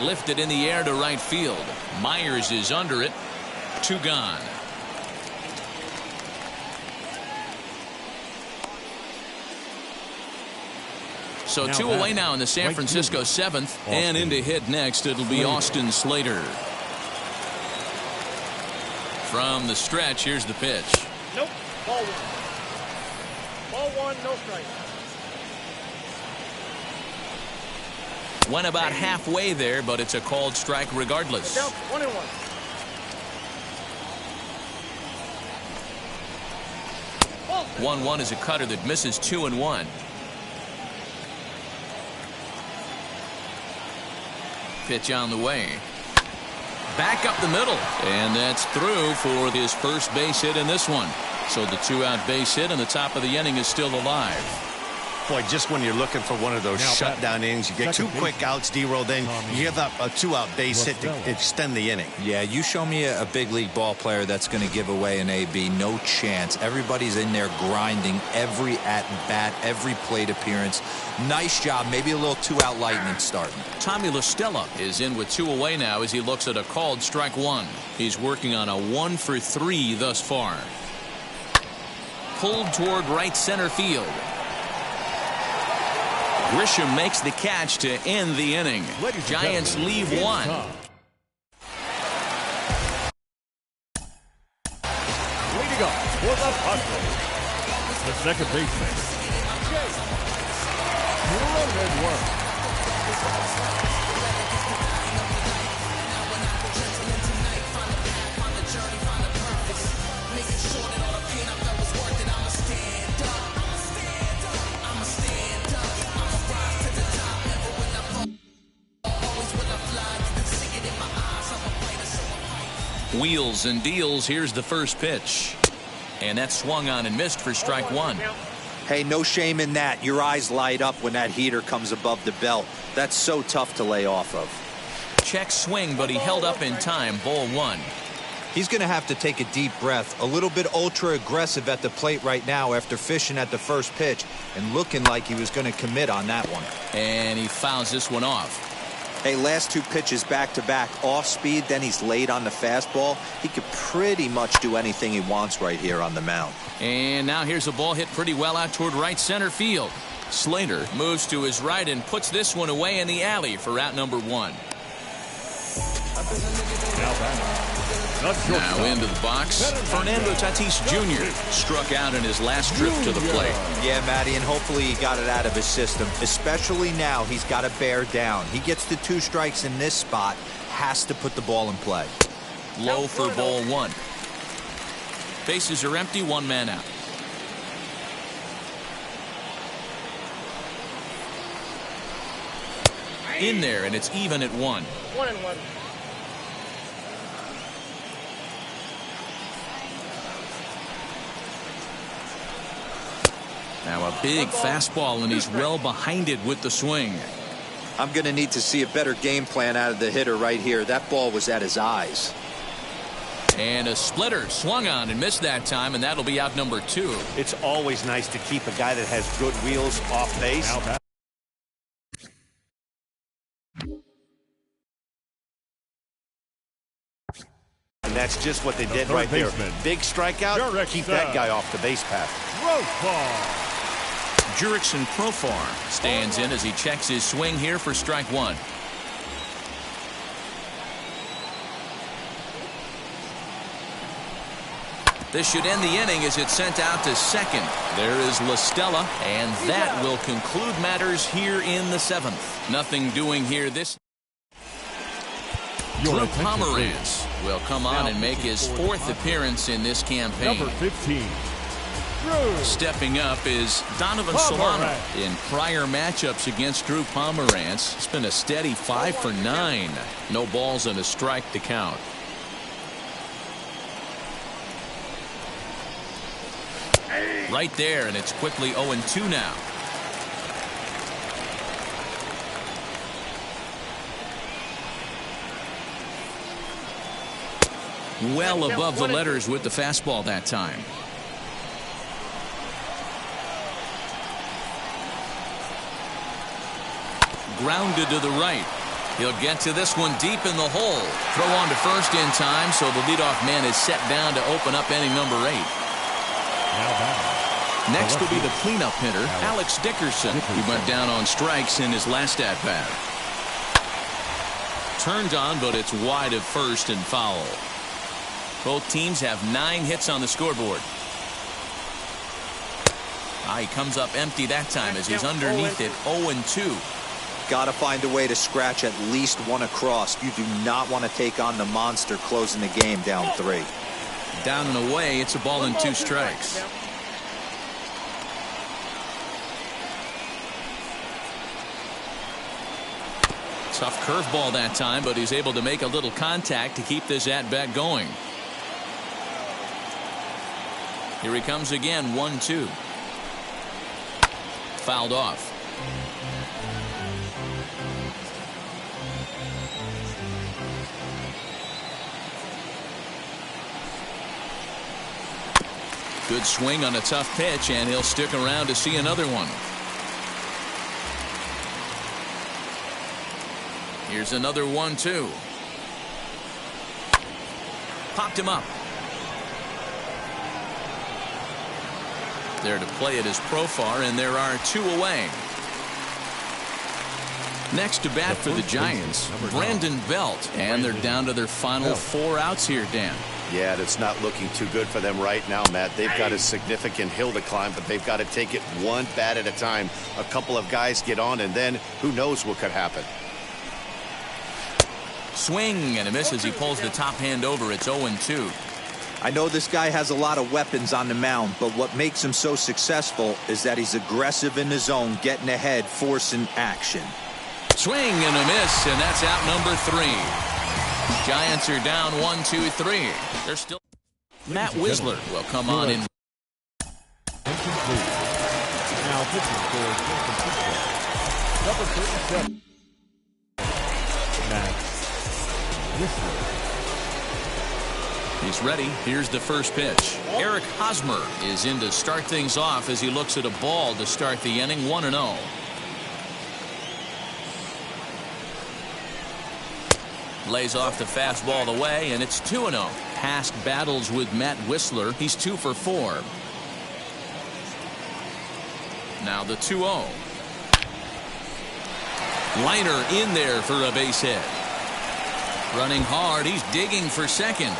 Lifted in the air to right field. Myers is under it. 2 gone. So 2 away now in the San Francisco 7th. And in to hit next, it'll be Austin Slater. From the stretch, here's the pitch. Nope. Ball 1. Ball 1, no strike. Went about halfway there, but it's a called strike regardless. 1-1. Ball. 1-1 is a cutter that misses 2-1. Pitch on the way. Back up the middle. And that's through for his first base hit in this one. So the 2-out base hit, and the top of the inning is still alive. Boy, just when you're looking for one of those shutdown innings, you get 2 quick outs, D-Roll, then you give up a 2-out base hit to extend the inning. Yeah, you show me a big league ball player that's going to give away an AB. No chance. Everybody's in there grinding every at-bat, every plate appearance. Nice job. Maybe a little 2-out lightning starting. Tommy La Stella is in with 2 away now as he looks at a called strike 1. He's working on a 1 for 3 thus far. Pulled toward right center field. Grisham makes the catch to end the inning. Giants leave 1. Leading up for the Padres, the second baseman, Cronenworth. Wheels and deals. Here's the first pitch. And that's swung on and missed for strike 1. Hey, no shame in that. Your eyes light up when that heater comes above the belt. That's so tough to lay off of. Check swing, but he held up in time. Ball 1. He's going to have to take a deep breath. A little bit ultra aggressive at the plate right now after fishing at the first pitch and looking like he was going to commit on that one. And he fouls this one off. Hey, last 2 pitches back-to-back off speed, then he's late on the fastball. He could pretty much do anything he wants right here on the mound. And now here's a ball hit pretty well out toward right center field. Slater moves to his right and puts this one away in the alley for out number 1. Now into the box, Fernando Tatis Jr. struck out in his last trip to the plate. Yeah, Matty, and hopefully he got it out of his system. Especially now, he's got to bear down. He gets the 2 strikes in this spot, has to put the ball in play. Low for ball 1. Bases are empty, 1 man out. In there, and it's even at 1. 1-1. Now a big fastball, and he's well behind it with the swing. I'm going to need to see a better game plan out of the hitter right here. That ball was at his eyes. And a splitter swung on and missed that time, and that'll be out number 2. It's always nice to keep a guy that has good wheels off base. And that's just what they did right there. Big strikeout, keep that guy off the base path. Jurickson Profar stands in as he checks his swing here for strike 1. This should end the inning as it's sent out to second. There is La Stella, and that will conclude matters here in the 7th. Nothing doing here this. Drew Pomeranz will come on and make his 4th appearance in this campaign. Number 15. Stepping up is Donovan Solano. In prior matchups against Drew Pomeranz, it's been a steady 5 for 9. No balls and a strike to count. Right there, and it's quickly 0-2 now. Well above the letters with the fastball that time. Grounded to the right. He'll get to this one deep in the hole. Throw on to first in time, so the leadoff man is set down to open up inning number 8. Next will be the cleanup hitter, Alex Dickerson. He went down on strikes in his last at-bat. Turned on, but it's wide of first and foul. Both teams have 9 hits on the scoreboard. He comes up empty that time as he's underneath it, 0-2. Got to find a way to scratch at least one across. You do not want to take on the monster closing the game down 3. Down and away, it's a ball and 2 strikes. Tough curveball that time, but he's able to make a little contact to keep this at-bat going. Here he comes again, 1-2. Fouled off. Good swing on a tough pitch, and he'll stick around to see another one. Here's another 1-2. Popped him up. There to play it is Profar, and there are 2 away. Next to bat for the Giants, Brandon Belt, and they're down to their final 4 outs here, Dan. Yeah, it's not looking too good for them right now, Matt. They've got a significant hill to climb, but they've got to take it one bat at a time. A couple of guys get on, and then who knows what could happen. Swing and a miss as he pulls the top hand over. It's 0-2. I know this guy has a lot of weapons on the mound, but what makes him so successful is that he's aggressive in the zone, getting ahead, forcing action. Swing and a miss, and that's out number 3. Giants are down 1-2-3. They're still. Matt Wisler will come on in. Now pitching for San Francisco, number 37. Matt Wisler. He's ready. Here's the first pitch. Eric Hosmer is in to start things off as he looks at a ball to start the inning, 1-0. Lays off the fastball away, and it's 2-0. Past battles with Matt Wisler, he's 2 for 4. Now the 2-0. Liner in there for a base hit. Running hard, he's digging for second.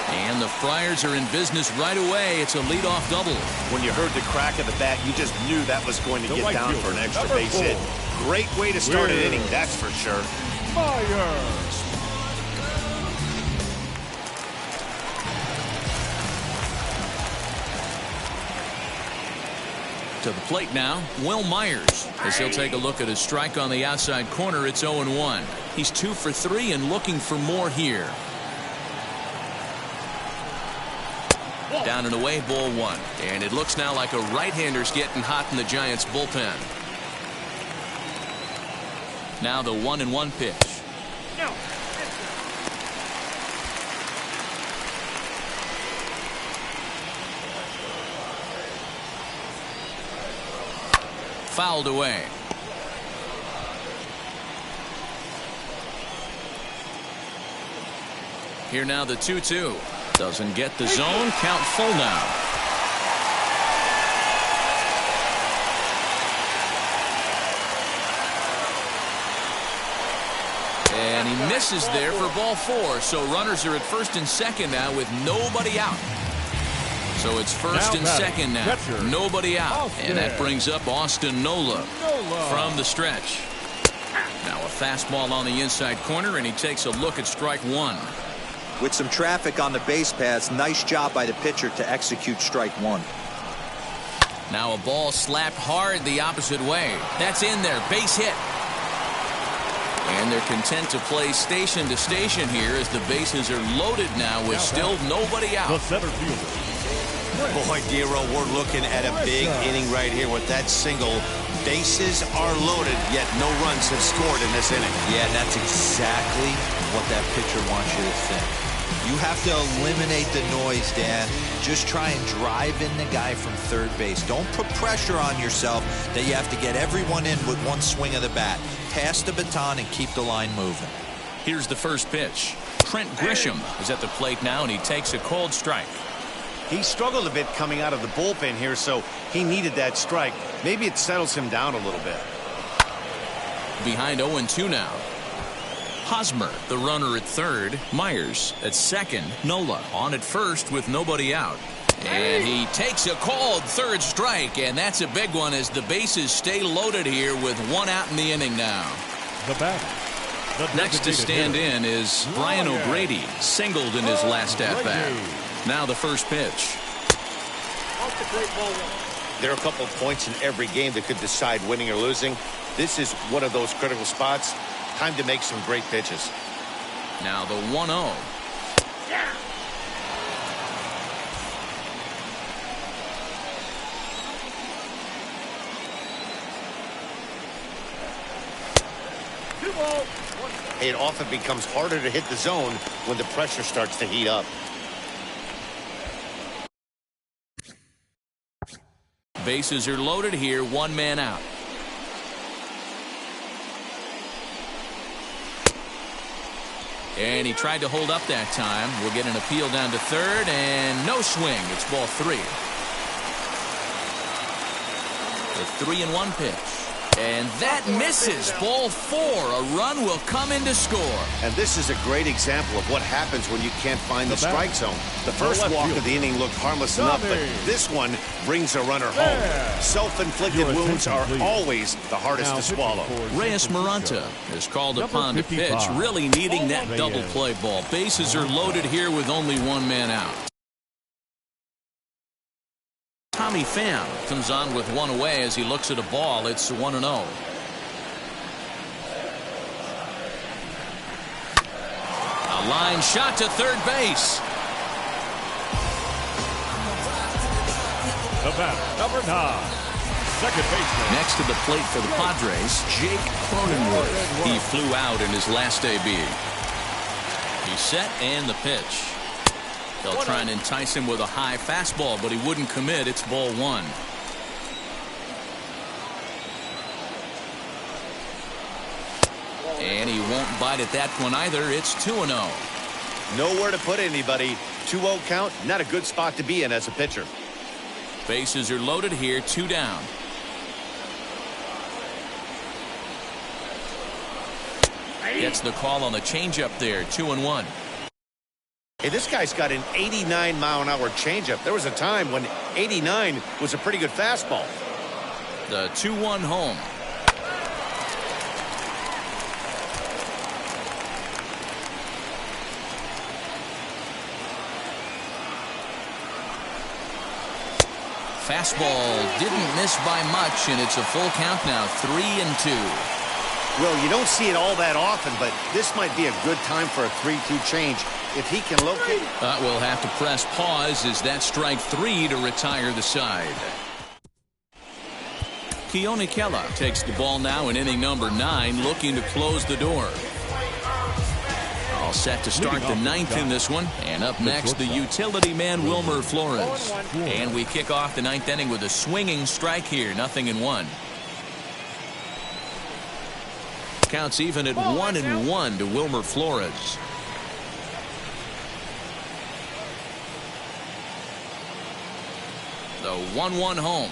And the Friars are in business right away. It's a leadoff double. When you heard the crack of the bat, you just knew that was going to get down for an extra base hit. Great way to start an inning, that's for sure. Myers. To the plate now, Will Myers, as he'll take a look at his strike on the outside corner. It's 0-1. He's 2 for 3 and looking for more here. Down and away, ball 1. And it looks now like a right-hander's getting hot in the Giants bullpen. Now the 1-1 pitch. Fouled away. Here now the 2-2. Doesn't get the zone. Count full now. And he misses there for ball 4. So runners are at first and second now with nobody out. So it's first and second now. Nobody out. And that brings up Austin Nola from the stretch. Now a fastball on the inside corner, and he takes a look at strike 1. With some traffic on the base paths, nice job by the pitcher to execute strike 1. Now a ball slapped hard the opposite way. That's in there. Base hit. And they're content to play station to station here as the bases are loaded now with still nobody out. The center fielder. Boy, Dero, we're looking at a big inning right here with that single. Bases are loaded, yet no runs have scored in this inning. Yeah, that's exactly what that pitcher wants you to think. You have to eliminate the noise, Dan. Just try and drive in the guy from third base. Don't put pressure on yourself that you have to get everyone in with one swing of the bat. Pass the baton and keep the line moving. Here's the first pitch. Trent Grisham is at the plate now, and he takes a cold strike. He struggled a bit coming out of the bullpen here, so he needed that strike. Maybe it settles him down a little bit. Behind 0-2 now. Hosmer, the runner at third. Myers at second. Nola on at first with nobody out. And he takes a called third strike, and that's a big one as the bases stay loaded here with one out in the inning now. The batter. Next to stand in is Brian O'Grady, singled in his last at-bat. Now the first pitch. There are a couple of points in every game that could decide winning or losing. This is one of those critical spots. Time to make some great pitches. Now the 1-0. It often becomes harder to hit the zone when the pressure starts to heat up. Bases are loaded here, one man out. And he tried to hold up that time. We'll get an appeal down to third, and no swing. It's ball 3. The 3-1 pitch. And that misses. Ball 4. A run will come in to score. And this is a great example of what happens when you can't find the strike zone. The first walk of the inning looked harmless enough, but this one brings a runner home. Self-inflicted wounds are always the hardest to swallow. Reyes Maranta is called upon to pitch, really needing that double play ball. Bases are loaded here with only one man out. Tommy Pham comes on with one away as he looks at a ball. It's 1-0. A line shot to third base. The batter, number 9, second baseman. Next to the plate for the Padres, Jake Cronenworth. He flew out in his last AB. He's set and the pitch. They'll try and entice him with a high fastball, but he wouldn't commit. It's ball 1. And he won't bite at that one either. It's 2-0. Nowhere to put anybody. 2-0 count, not a good spot to be in as a pitcher. Bases are loaded here, 2 down. Gets the call on the changeup there, 2-1. Hey, this guy's got an 89-mile-an-hour changeup. There was a time when 89 was a pretty good fastball. The 2-1 home. Fastball didn't miss by much, and it's a full count now, 3-2. Well, you don't see it all that often, but this might be a good time for a 3-2 change. If he can locate... We'll have to press pause as that strike 3 to retire the side. Keone Kela takes the ball now in inning number 9, looking to close the door. All set to start the 9th in this one. And up next, the utility man, Wilmer Flores. And we kick off the 9th inning with a swinging strike here, 0-1. Counts even at 1-1 to Wilmer Flores. The 1-1 home.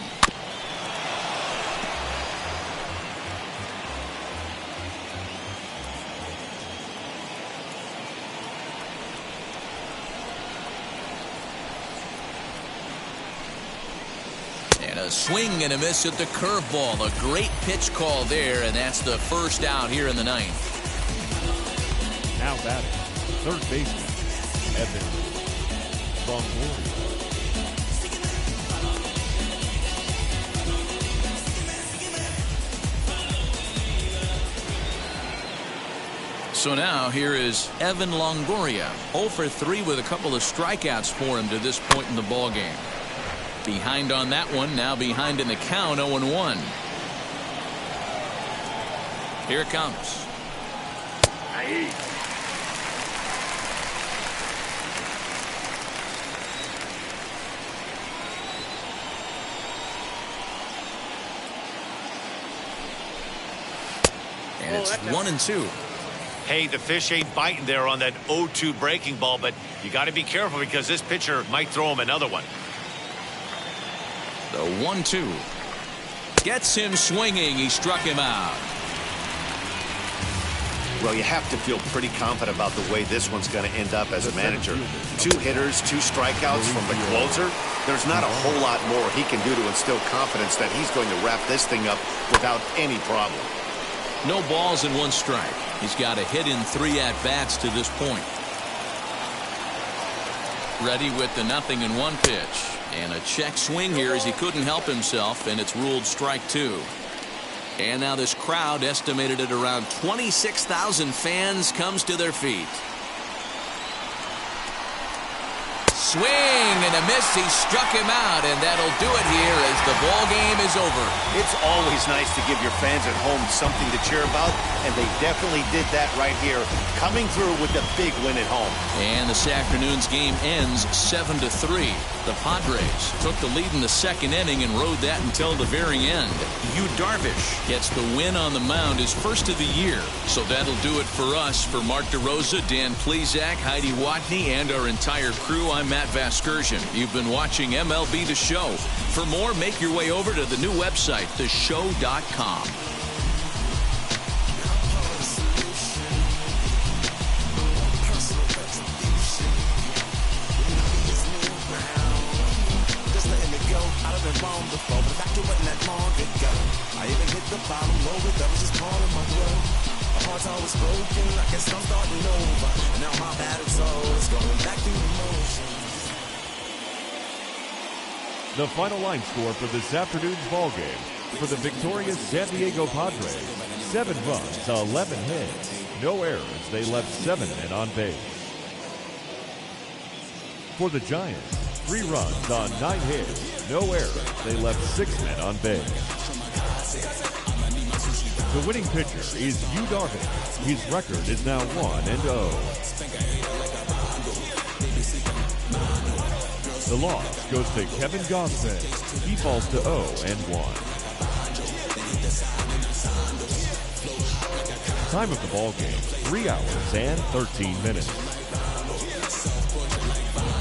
And a swing and a miss at the curveball. A great pitch call there, and that's the first out here in the 9th. Now batting, third baseman, Evan Longoria. So now here is Evan Longoria, 0 for 3 with a couple of strikeouts for him to this point in the ball game. Behind on that one, now behind in the count, 0-1. Here it comes. And it's 1-2. Hey, the fish ain't biting there on that 0-2 breaking ball, but you got to be careful because this pitcher might throw him another one. The 1-2 gets him swinging. He struck him out. Well, you have to feel pretty confident about the way this one's going to end up as a manager. 2 hitters, 2 strikeouts from the closer. There's not a whole lot more he can do to instill confidence that he's going to wrap this thing up without any problem. No balls and 1 strike. He's got a hit in 3 at-bats to this point. Ready with the 0-1 pitch. And a check swing here as he couldn't help himself, and it's ruled strike 2. And now this crowd, estimated at around 26,000 fans, comes to their feet. Swing and a miss. He struck him out, and that'll do it here as the ball game is over. It's always nice to give your fans at home something to cheer about, and they definitely did that right here, coming through with the big win at home. And this afternoon's game ends 7-3. The Padres took the lead in the 2nd inning and rode that until the very end. Yu Darvish gets the win on the mound, his first of the year. So that'll do it for us. For Mark DeRosa, Dan Plesac, Heidi Watney, and our entire crew, I'm Matt Vasgersian. You've been watching MLB The Show. For more, make your way over to the new website, theshow.com. Before, but back to it not long ago. I even hit the bottom lower, that was just part of my growth. My heart's always broken, I guess I'm starting over. And now my battered soul is going back through the motions. The final line score for this afternoon's ball game for the victorious San Diego Padres: 7 runs, 11 hits, no errors. They left 7 men on base. For the Giants, 3 runs on 9 hits, no errors. They left 6 men on base. The winning pitcher is Yu Darvish. His record is now 1-0. The loss goes to Kevin Gausman. He falls to 0-1. Time of the ball game, 3 hours and 13 minutes.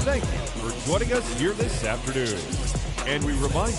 Thank you for joining us here this afternoon. And we remind you